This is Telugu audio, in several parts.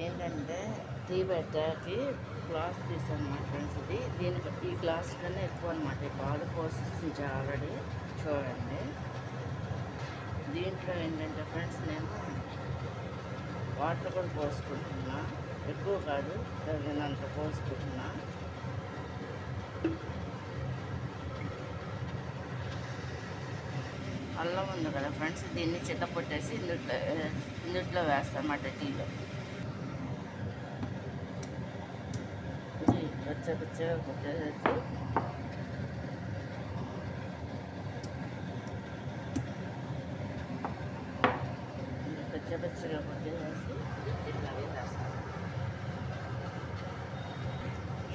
ఏంటంటే టీ పెట్టాకి గ్లాస్ తీసాను ఫ్రెండ్స్. దీనికి ఈ గ్లాస్ కన్నా ఎక్కువ అనమాట. ఈ పాలు పోసేసించి ఆల్రెడీ చూడండి. దీంట్లో ఏంటంటే ఫ్రెండ్స్ నేను వాటర్ కూడా పోసుకుంటున్నా, ఎక్కువ కాదు తగినంత పోసుకుంటున్నా. అల్లం ఉంది కదా ఫ్రెండ్స్, దీన్ని చిత్తపొట్టేసి ఇందుట్లో వేస్తామన్నమాట టీలో. పచ్చగా కొట్టేసేసి పచ్చగా కొట్టేసేసి ఇట్లా వేసేస్తాం.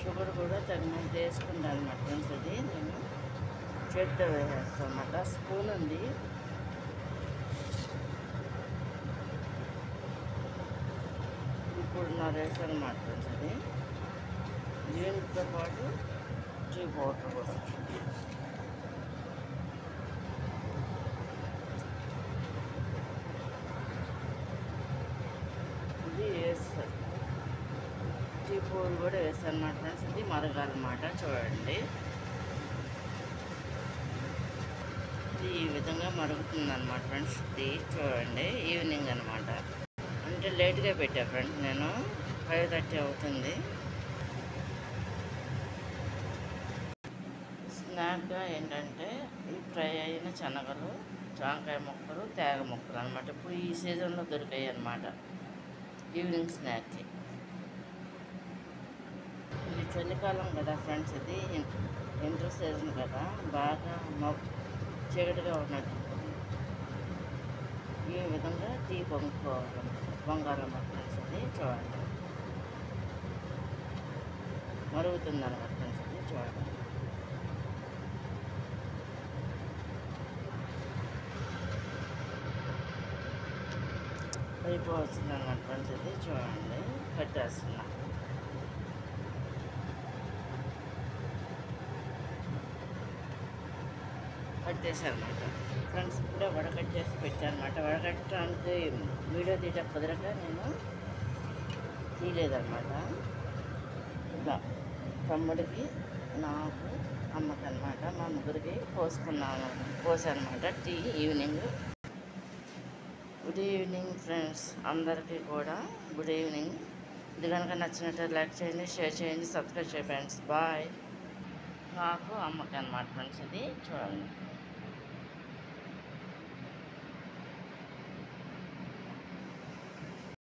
షుగర్ కూడా తగినంత వేసుకుంటాను అన్నమాట ఫ్రెండ్స్. నేను చేతితో వేసేస్తాను అన్నమాట. స్పూన్ ఉంది, ఇప్పుడు నా వేసాను అన్నమాట ఫ్రెండ్స్. దీనితో పాటు టీ పౌడర్ కూడా ఇది వేస్తాను. టీ పౌడర్ కూడా వేస్తాను అన్నమాట ఫ్రెండ్స్. ఇది మరగాలన్నమాట. చూడండి, ఇది ఈ విధంగా మరుగుతుంది అన్నమాట ఫ్రెండ్స్. ఇది చూడండి, ఈవినింగ్ అనమాట. అంటే లేట్గా పెట్టా ఫ్రెండ్స్, నేను 5:30 అవుతుంది. స్నాక్గా ఏంటంటే ఈ ఫ్రై అయిన శనగలు, జాంకాయ ముక్కలు, తేగ ముక్కలు అనమాట. ఇప్పుడు ఈ సీజన్లో దొరికాయి అన్నమాట ఈవినింగ్ స్నాక్కి. ఇది చలికాలం కదా ఫ్రెండ్స్, ఇది ఇంటర్ సీజన్ కదా, బాగా చీకటిగా ఉన్నట్టు ఈ విధంగా టీ పొంగాలన్నమాట ఫ్రెండ్స్. ఇది చూడండి, మరుగుతుంది అన్నమాట ఫ్రెండ్స్. ఇది చూడండి, అయిపోవచ్చింది అన్నమాట ఫ్రెండ్స్. ఇది చూడండి, కట్టేస్తున్నా. కట్టేసానమాట ఫ్రెండ్స్. ఇప్పుడే వడకట్ చేసి పెట్టానమాట. వడకట్టడానికి వీడియో తీయటం కుదరక నేను తీయలేదన్నమాట. ఇలా తమ్ముడికి, నాకు, అమ్మకి అనమాట, మా ముగ్గురికి పోసానమాట tea evening. Good evening friends, అందరికీ కూడా గుడ్ ఈవినింగ్. ఇది కనుక నచ్చినట్టు లైక్ చేయండి, షేర్ చేయండి, సబ్స్క్రైబ్ చేయండి ఫ్రెండ్స్. బాయ్. నాకు, అమ్మకి అనమాట ఫ్రెండ్స్. ఇది చూడండి.